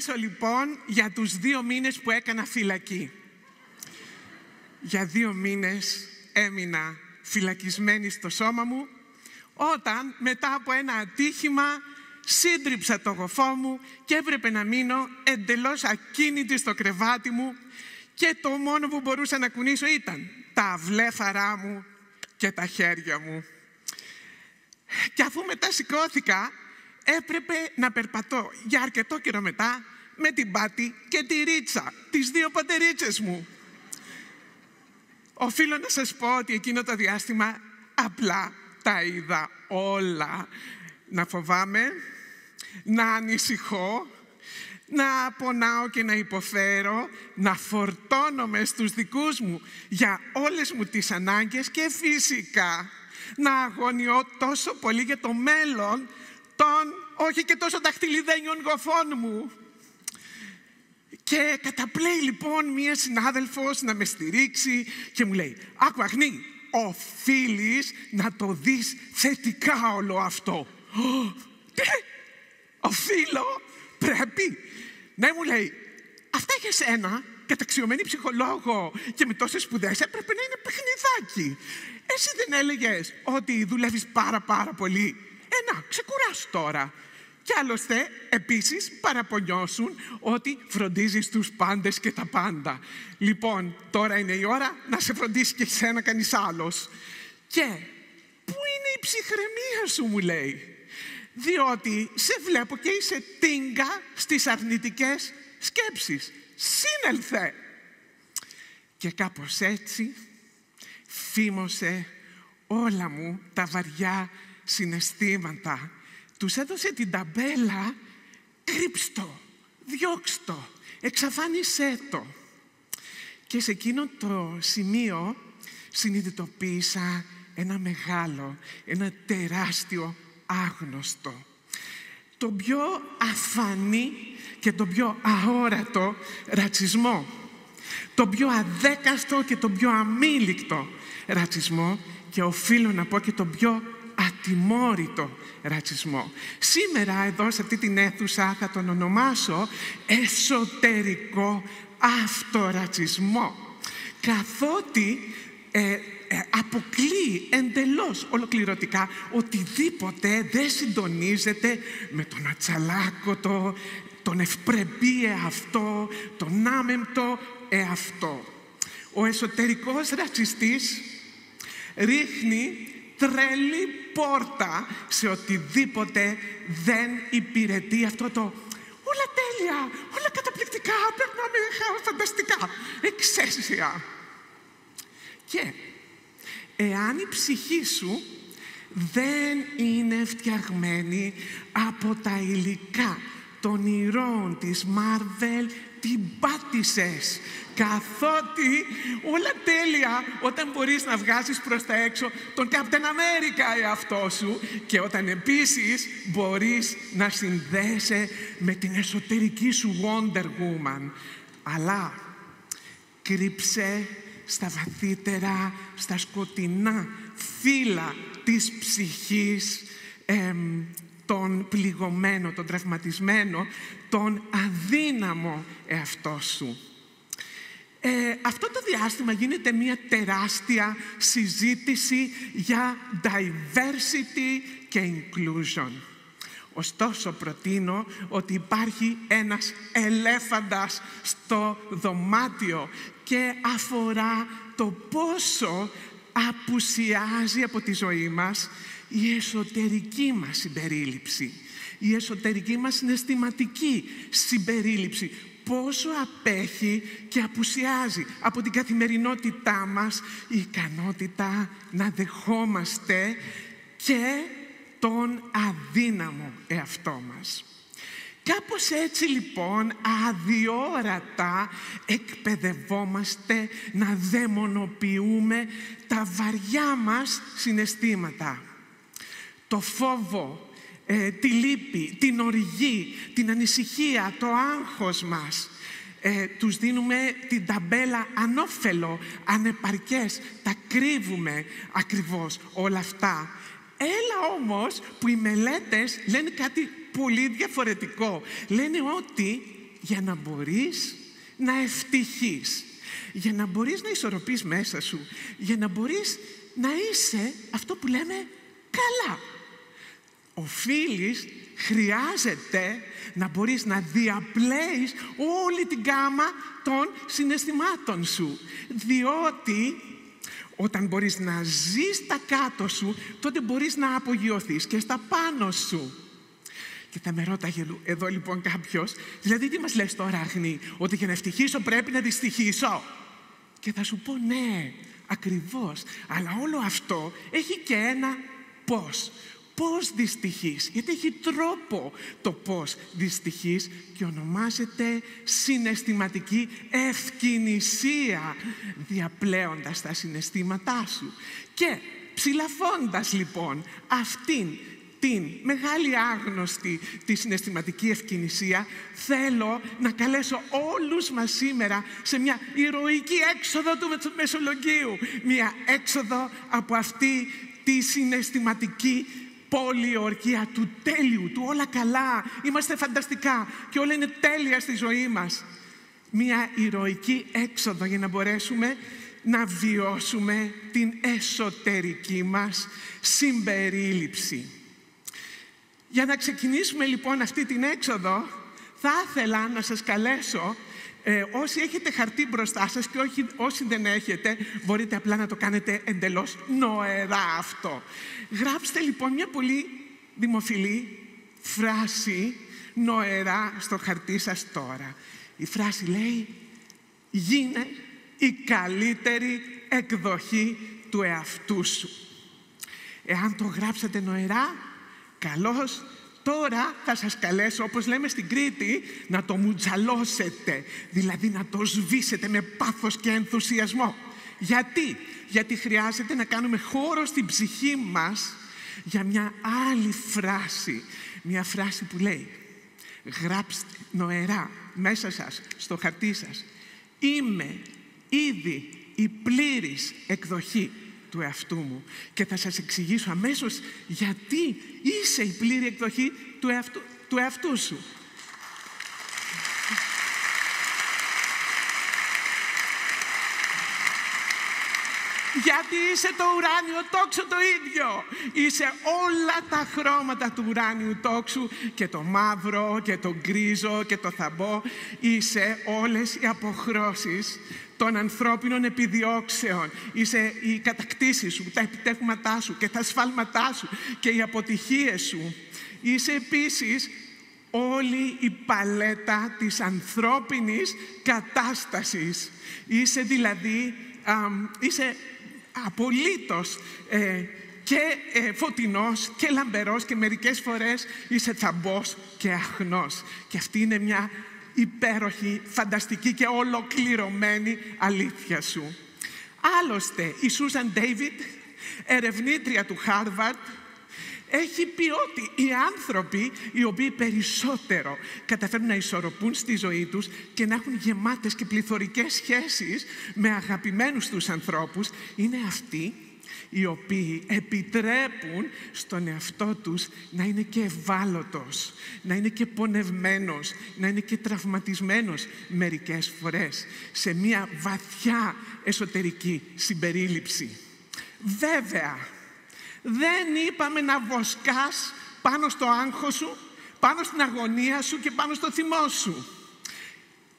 μιλήσω λοιπόν για τους 2 μήνες που έκανα φυλακή. Για 2 μήνες έμεινα φυλακισμένη στο σώμα μου, όταν μετά από ένα ατύχημα σύντριψα το γοφό μου και έπρεπε να μείνω εντελώς ακίνητη στο κρεβάτι μου και το μόνο που μπορούσα να κουνήσω ήταν τα βλέφαρά μου και τα χέρια μου. Και αφού μετά σηκώθηκα, έπρεπε να περπατώ για αρκετό καιρό μετά με την Πάτη και τη Ρίτσα, τις 2 πατερίτσες μου. Οφείλω να σας πω ότι εκείνο το διάστημα απλά τα είδα όλα. Να φοβάμαι, να ανησυχώ, να πονάω και να υποφέρω, να φορτώνομαι στους δικούς μου για όλες μου τις ανάγκες και φυσικά να αγωνιώ τόσο πολύ για το μέλλον των όχι και τόσο δαχτυλιδένιων γοφών μου. Και καταπλέει λοιπόν μία συνάδελφος να με στηρίξει και μου λέει: «Άκου Αγνή, οφείλεις να το δεις θετικά όλο αυτό». Οφείλω, πρέπει. Ναι, μου λέει, αυτά για σένα, καταξιωμένη ψυχολόγο και με τόσες σπουδές, έπρεπε να είναι παιχνιδάκι. Εσύ δεν έλεγες ότι δουλεύεις πάρα πολύ? Να, ξεκουράσου τώρα. Κι άλλωστε, επίσης, παραπονιώσουν ότι φροντίζεις τους πάντες και τα πάντα. Λοιπόν, τώρα είναι η ώρα να σε φροντίσει και εσένα κανείς άλλος. Και πού είναι η ψυχραιμία σου, μου λέει? Διότι σε βλέπω και είσαι τίγκα στις αρνητικές σκέψεις. Σύνελθε! Και κάπως έτσι φήμωσε όλα μου τα βαριά συναισθήματα. Τους έδωσε την ταμπέλα: «Κρύψτο, διώξτο, εξαφάνισέ το». Και σε εκείνο το σημείο συνειδητοποίησα ένα μεγάλο, ένα τεράστιο άγνωστο. Το πιο αφανή και το πιο αόρατο ρατσισμό. Το πιο αδέκαστο και το πιο αμήλικτο ρατσισμό, και οφείλω να πω και το πιο ατιμόρυτο ρατσισμό. Σήμερα εδώ σε αυτή την αίθουσα θα τον ονομάσω εσωτερικό αυτορατσισμό, καθότι αποκλείει εντελώς ολοκληρωτικά οτιδήποτε δεν συντονίζεται με τον ατσαλάκωτο, τον ευπρεπή εαυτό, τον άμεμπτο εαυτό. Ο εσωτερικός ρατσιστής ρίχνει τρελή πόρτα σε οτιδήποτε δεν υπηρετεί αυτό το «όλα τέλεια, όλα καταπληκτικά, περνάμε φανταστικά, εξαίσια». Και εάν η ψυχή σου δεν είναι φτιαγμένη από τα υλικά των ηρώων της Marvel, την πάτησες. Καθότι όλα τέλεια όταν μπορείς να βγάζεις προς τα έξω τον Captain America εαυτό σου, και όταν επίσης μπορείς να συνδέεσαι με την εσωτερική σου Wonder Woman. Αλλά κρύψε στα βαθύτερα, στα σκοτεινά φύλλα της ψυχής τον πληγωμένο, τον τραυματισμένο, τον αδύναμο εαυτό σου. Αυτό το διάστημα γίνεται μια τεράστια συζήτηση για diversity και inclusion. Ωστόσο προτείνω ότι υπάρχει ένας ελέφαντας στο δωμάτιο και αφορά το πόσο απουσιάζει από τη ζωή μας η εσωτερική μας συμπερίληψη, η εσωτερική μας συναισθηματική συμπερίληψη, πόσο απέχει και απουσιάζει από την καθημερινότητά μας η ικανότητα να δεχόμαστε και τον αδύναμο εαυτό μας. Κάπως έτσι λοιπόν αδιόρατα εκπαιδευόμαστε να δαιμονοποιούμε τα βαριά μας συναισθήματα. Το φόβο, τη λύπη, την οργή, την ανησυχία, το άγχος μας. Τους δίνουμε την ταμπέλα ανώφελο, ανεπαρκές, τα κρύβουμε ακριβώς όλα αυτά. Έλα όμως που οι μελέτες λένε κάτι πολύ διαφορετικό. Λένε ότι για να μπορείς να ευτυχείς, για να μπορείς να ισορροπείς μέσα σου, για να μπορείς να είσαι αυτό που λέμε καλά. Χρειάζεται να μπορείς να διαπλέεις όλη την γκάμα των συναισθημάτων σου. Διότι όταν μπορείς να ζεις στα κάτω σου, τότε μπορείς να απογειωθείς και στα πάνω σου. Και θα με ρώταγε εδώ λοιπόν κάποιος, δηλαδή τι μας λες τώρα, Αγνή, ότι για να ευτυχήσω πρέπει να δυστυχήσω? Και θα σου πω ναι, ακριβώς, αλλά όλο αυτό έχει και ένα πώς. Πώς δυστυχείς, γιατί έχει τρόπο το πώς δυστυχείς και ονομάζεται συναισθηματική ευκινησία, διαπλέοντας τα συναισθήματά σου. Και ψηλαφώντας λοιπόν αυτήν την μεγάλη άγνωστη τη συναισθηματική ευκινησία, θέλω να καλέσω όλους μας σήμερα σε μια ηρωική έξοδο του Μεσολογγίου. Μια έξοδο από αυτή τη συναισθηματική πολιορκία του τέλειου, του όλα καλά, είμαστε φανταστικά και όλα είναι τέλεια στη ζωή μας. Μια ηρωική έξοδο για να μπορέσουμε να βιώσουμε την εσωτερική μας συμπερίληψη. Για να ξεκινήσουμε λοιπόν αυτή την έξοδο, θα ήθελα να σας καλέσω, όσοι έχετε χαρτί μπροστά σας και όσοι δεν έχετε, μπορείτε απλά να το κάνετε εντελώς νοερά αυτό. Γράψτε λοιπόν μια πολύ δημοφιλή φράση νοερά στο χαρτί σας τώρα. Η φράση λέει: γίνε η καλύτερη εκδοχή του εαυτού σου. Εάν το γράψατε νοερά, καλώς. Τώρα θα σας καλέσω, όπως λέμε στην Κρήτη, να το μουτζαλώσετε, δηλαδή να το σβήσετε με πάθος και ενθουσιασμό. Γιατί χρειάζεται να κάνουμε χώρο στην ψυχή μας για μια άλλη φράση. Μια φράση που λέει, γράψτε νοερά μέσα σας, στο χαρτί σας: είμαι ήδη η πλήρης εκδοχή του εαυτού μου. Και θα σας εξηγήσω αμέσως γιατί είσαι η πλήρη εκδοχή του εαυτού σου. Γιατί είσαι το ουράνιο τόξο το ίδιο. Είσαι όλα τα χρώματα του ουράνιου τόξου, και το μαύρο και το γκρίζο και το θαμπό. Είσαι όλες οι αποχρώσεις των ανθρώπινων επιδιώξεων. Είσαι οι κατακτήσεις σου, τα επιτεύγματά σου και τα σφάλματά σου και οι αποτυχίες σου. Είσαι επίσης όλη η παλέτα της ανθρώπινης κατάστασης. Είσαι δηλαδή, είσαι απολύτως και φωτεινός και λαμπερός, και μερικές φορές είσαι θαμπός και αχνός. Και αυτή είναι μια υπέροχη, φανταστική και ολοκληρωμένη αλήθεια σου. Άλλωστε, η Σούζαν Ντέιβιντ, ερευνήτρια του Χάρβαρντ, έχει πει ότι οι άνθρωποι οι οποίοι περισσότερο καταφέρνουν να ισορροπούν στη ζωή τους και να έχουν γεμάτες και πληθωρικές σχέσεις με αγαπημένους τους ανθρώπους είναι αυτοί οι οποίοι επιτρέπουν στον εαυτό τους να είναι και ευάλωτος, να είναι και πονευμένος, να είναι και τραυματισμένος μερικές φορές, σε μια βαθιά εσωτερική συμπερίληψη. Βέβαια, δεν είπαμε να βοσκάς πάνω στο άγχος σου, πάνω στην αγωνία σου και πάνω στο θυμό σου.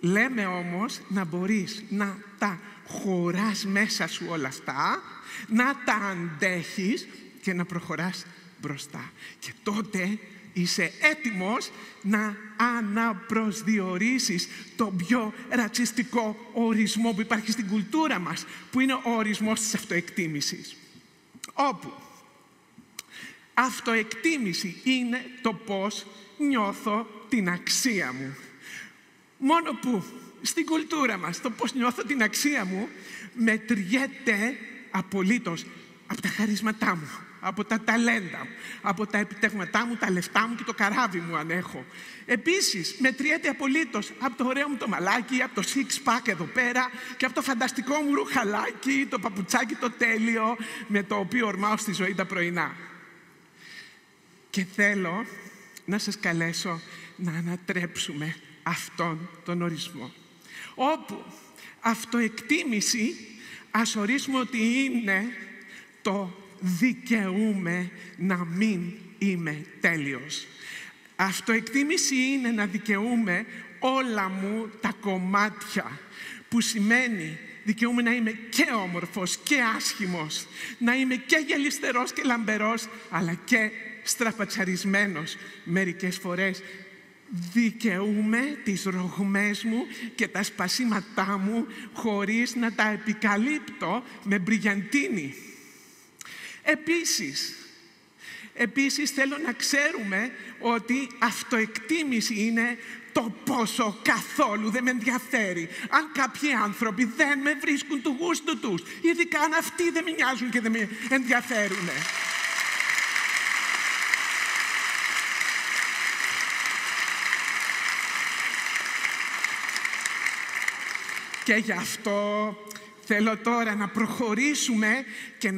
Λέμε όμως να μπορείς να τα χωράς μέσα σου όλα αυτά, να τα αντέχεις και να προχωράς μπροστά. Και τότε είσαι έτοιμος να αναπροσδιορίσεις τον πιο ρατσιστικό ορισμό που υπάρχει στην κουλτούρα μας, που είναι ο ορισμός της αυτοεκτίμησης. Όπου αυτοεκτίμηση είναι το πώς νιώθω την αξία μου. Μόνο που στην κουλτούρα μας το πώς νιώθω την αξία μου μετριέται απολύτως από τα χαρίσματά μου, από τα ταλέντα μου, από τα επιτεύγματά μου, τα λεφτά μου και το καράβι μου αν έχω. Επίσης, μετριέται απολύτως από το ωραίο μου το μαλάκι, από το six pack εδώ πέρα και από το φανταστικό μου ρουχαλάκι, το παπουτσάκι το τέλειο με το οποίο ορμάω στη ζωή τα πρωινά. Και θέλω να σας καλέσω να ανατρέψουμε αυτόν τον ορισμό. Όπου αυτοεκτίμηση ας ορίσουμε ότι είναι το δικαιούμαι να μην είμαι τέλειος. Αυτοεκτίμηση είναι να δικαιούμαι όλα μου τα κομμάτια, που σημαίνει δικαιούμαι να είμαι και όμορφος και άσχημος, να είμαι και γελιστερός και λαμπερός, αλλά και στραπατσαρισμένος μερικές φορές. Δικαιούμαι τις ρογμές μου και τα σπασίματά μου χωρίς να τα επικαλύπτω με μπριγιαντίνη. Επίσης θέλω να ξέρουμε ότι αυτοεκτίμηση είναι το πόσο καθόλου δεν με ενδιαφέρει αν κάποιοι άνθρωποι δεν με βρίσκουν του γούστου τους, ειδικά αν αυτοί δεν με νοιάζουν και δεν με ενδιαφέρουν. Και γι' αυτό θέλω τώρα να προχωρήσουμε και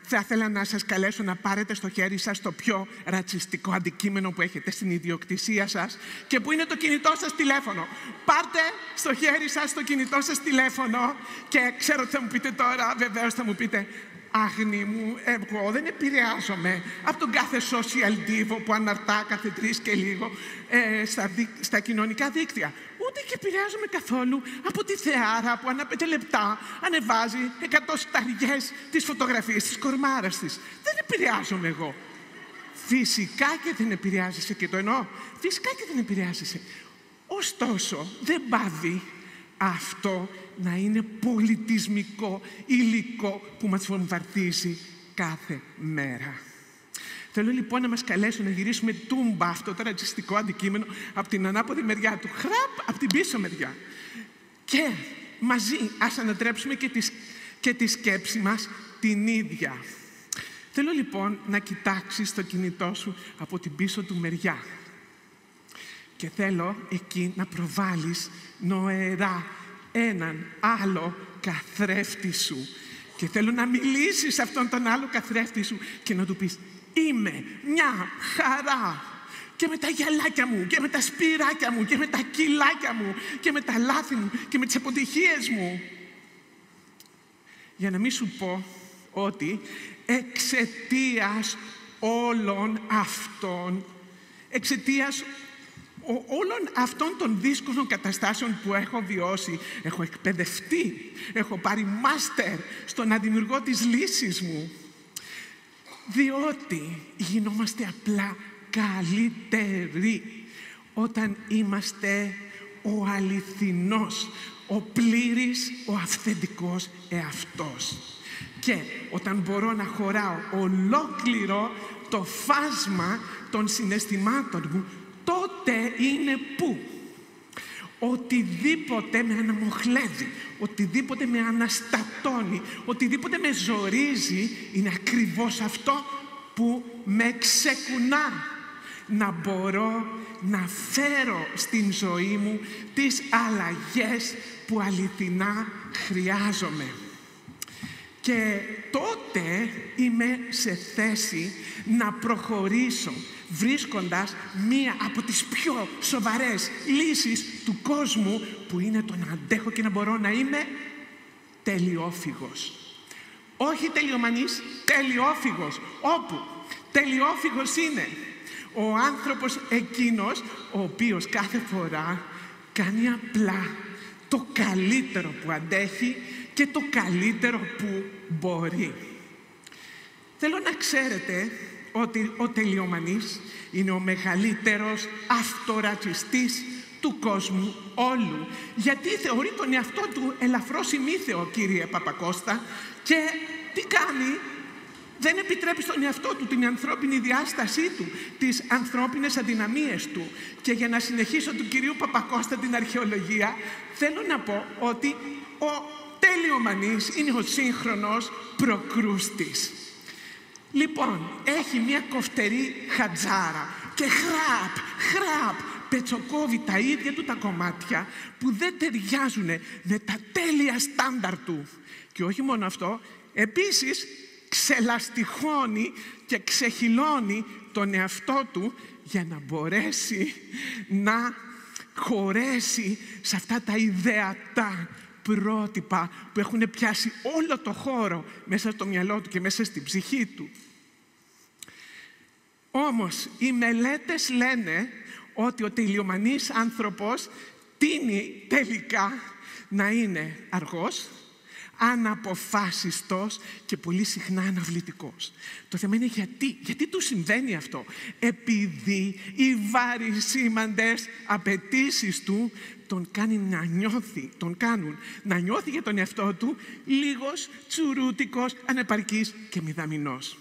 θα ήθελα να σας καλέσω να πάρετε στο χέρι σας το πιο ρατσιστικό αντικείμενο που έχετε στην ιδιοκτησία σας και που είναι το κινητό σας τηλέφωνο. Πάρτε στο χέρι σας το κινητό σας τηλέφωνο και ξέρω ότι θα μου πείτε τώρα, βεβαίως θα μου πείτε, Άγνη μου, εγώ δεν επηρεάζομαι από τον κάθε social divo που αναρτά κάθε 3 και λίγο στα κοινωνικά δίκτυα. Ούτε και επηρεάζομαι καθόλου από τη Θεάρα που ανά 5 λεπτά ανεβάζει 100 σταριές τις φωτογραφίες της κορμάρας της. Δεν επηρεάζομαι εγώ. Φυσικά και δεν επηρεάζεσαι, και το εννοώ. Φυσικά και δεν επηρεάζεσαι. Ωστόσο, δεν πάβει αυτό να είναι πολιτισμικό υλικό που μας βομβαρδίζει κάθε μέρα. Θέλω λοιπόν να μας καλέσω να γυρίσουμε τούμπα αυτό το ρατσιστικό αντικείμενο από την ανάποδη μεριά του, χραπ, από την πίσω μεριά. Και μαζί ας ανατρέψουμε και τη σκέψη μας την ίδια. Θέλω λοιπόν να κοιτάξεις το κινητό σου από την πίσω του μεριά. Και θέλω εκεί να προβάλλεις νοερά έναν άλλο καθρέφτη σου. Και θέλω να μιλήσεις σε αυτόν τον άλλο καθρέφτη σου και να του πεις: είμαι μια χαρά και με τα γυαλάκια μου και με τα σπυράκια μου και με τα κιλάκια μου και με τα λάθη μου και με τις αποτυχίες μου. Για να μην σου πω ότι εξαιτίας όλων αυτών, εξαιτίας όλων αυτών των δύσκολων καταστάσεων που έχω βιώσει, έχω εκπαιδευτεί, έχω πάρει μάστερ στο να δημιουργώ τις λύσεις μου. Διότι γινόμαστε απλά καλύτεροι όταν είμαστε ο αληθινός, ο πλήρης, ο αυθεντικός εαυτός. Και όταν μπορώ να χωράω ολόκληρο το φάσμα των συναισθημάτων μου, τότε είναι που οτιδήποτε με αναμοχλεύει, οτιδήποτε με αναστατώνει, οτιδήποτε με ζορίζει, είναι ακριβώς αυτό που με ξεκουνά να μπορώ να φέρω στην ζωή μου τις αλλαγές που αληθινά χρειάζομαι. Και τότε είμαι σε θέση να προχωρήσω βρίσκοντας μία από τις πιο σοβαρές λύσεις του κόσμου, που είναι το να αντέχω και να μπορώ να είμαι τελειόφυγος. Όχι τελειομανής, τελειόφυγος. Όπου τελειόφυγος είναι ο άνθρωπος εκείνος ο οποίος κάθε φορά κάνει απλά το καλύτερο που αντέχει και το καλύτερο που μπορεί. Θέλω να ξέρετε ότι ο τελειομανής είναι ο μεγαλύτερος αυτορατσιστής του κόσμου όλου. Γιατί θεωρεί τον εαυτό του ελαφρώς ημίθεο, κύριε Παπακώστα, και τι κάνει? Δεν επιτρέπει στον εαυτό του την ανθρώπινη διάστασή του, τις ανθρώπινες αδυναμίες του. Και για να συνεχίσω του κυρίου Παπακώστα την αρχαιολογία, θέλω να πω ότι ο τελειομανής είναι ο σύγχρονος Προκρούστης. Λοιπόν, έχει μια κοφτερή χατζάρα και χραπ, πετσοκόβει τα ίδια του τα κομμάτια που δεν ταιριάζουν με τα τέλεια στάνταρ του. Και όχι μόνο αυτό, επίσης ξελαστιχώνει και ξεχυλώνει τον εαυτό του για να μπορέσει να χωρέσει σε αυτά τα ιδεατά πρότυπα που έχουν πιάσει όλο το χώρο μέσα στο μυαλό του και μέσα στην ψυχή του. Όμως οι μελέτες λένε ότι ο τελειομανής άνθρωπος τείνει τελικά να είναι αργός, αναποφάσιστος και πολύ συχνά αναβλητικός. Το θέμα είναι γιατί του συμβαίνει αυτό? Επειδή οι βαρισίμαντες απαιτήσεις του τον κάνουν να νιώθει για τον εαυτό του λίγος, τσουρούτικος, ανεπαρκής και μηδαμινός.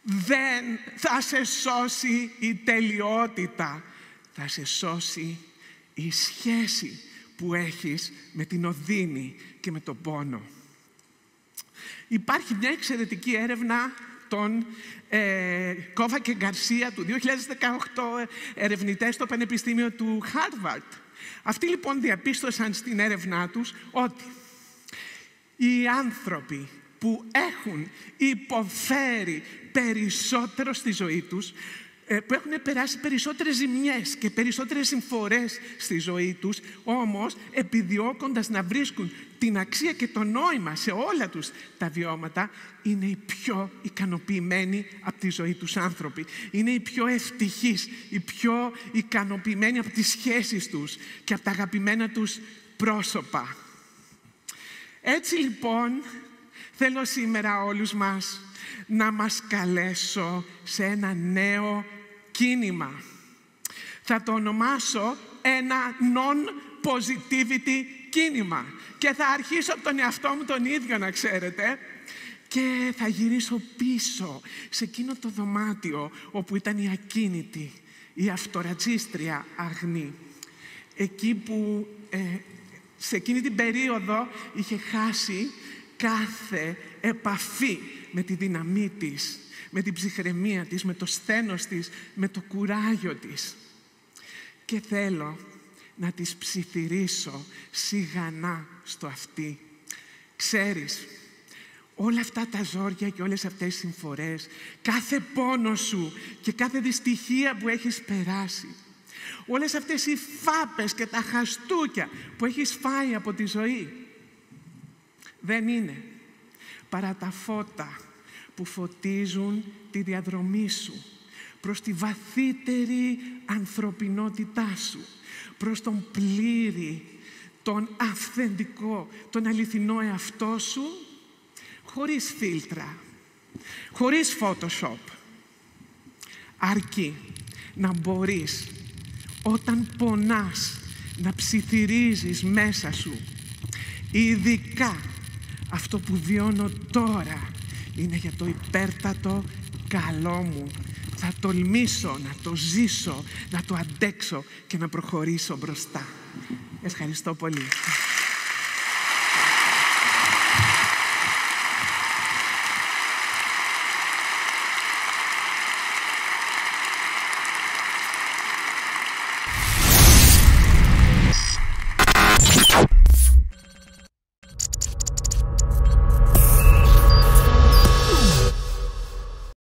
Δεν θα σε σώσει η τελειότητα, θα σε σώσει η σχέση που έχεις με την οδύνη και με τον πόνο. Υπάρχει μια εξαιρετική έρευνα των Κόβα και Γκαρσία του 2018, ερευνητές στο Πανεπιστήμιο του Χάρβαρντ. Αυτοί λοιπόν διαπίστωσαν στην έρευνά τους ότι οι άνθρωποι που έχουν υποφέρει περισσότερο στη ζωή τους, που έχουν περάσει περισσότερες ζημιές και περισσότερες συμφορές στη ζωή τους, όμως επιδιώκοντας να βρίσκουν την αξία και το νόημα σε όλα τους τα βιώματα, είναι οι πιο ικανοποιημένοι από τη ζωή τους άνθρωποι. Είναι οι πιο ευτυχείς, οι πιο ικανοποιημένοι από τις σχέσεις τους και από τα αγαπημένα τους πρόσωπα. Έτσι λοιπόν, θέλω σήμερα όλους μας να μας καλέσω σε ένα νέο κίνημα. Θα το ονομάσω ένα non-positivity κίνημα. Και θα αρχίσω από τον εαυτό μου τον ίδιο, να ξέρετε, και θα γυρίσω πίσω σε εκείνο το δωμάτιο όπου ήταν η ακίνητη, η αυτορατσίστρια Αγνή. Εκεί που σε εκείνη την περίοδο είχε χάσει κάθε επαφή με τη δύναμή της, με την ψυχραιμία της, με το σθένος της, με το κουράγιο της. Και θέλω να της ψιθυρίσω σιγανά στο αυτί. Ξέρεις, όλα αυτά τα ζόρια και όλες αυτές τις συμφορές, κάθε πόνο σου και κάθε δυστυχία που έχεις περάσει, όλες αυτές οι φάπες και τα χαστούκια που έχεις φάει από τη ζωή, δεν είναι παρά τα φώτα που φωτίζουν τη διαδρομή σου προς τη βαθύτερη ανθρωπινότητά σου, προς τον πλήρη, τον αυθεντικό, τον αληθινό εαυτό σου, χωρίς φίλτρα, χωρίς Photoshop. Αρκεί να μπορείς όταν πονάς να ψιθυρίζεις μέσα σου, ειδικά αυτό που βιώνω τώρα είναι για το υπέρτατο καλό μου. Θα τολμήσω να το ζήσω, να το αντέξω και να προχωρήσω μπροστά. Ευχαριστώ πολύ.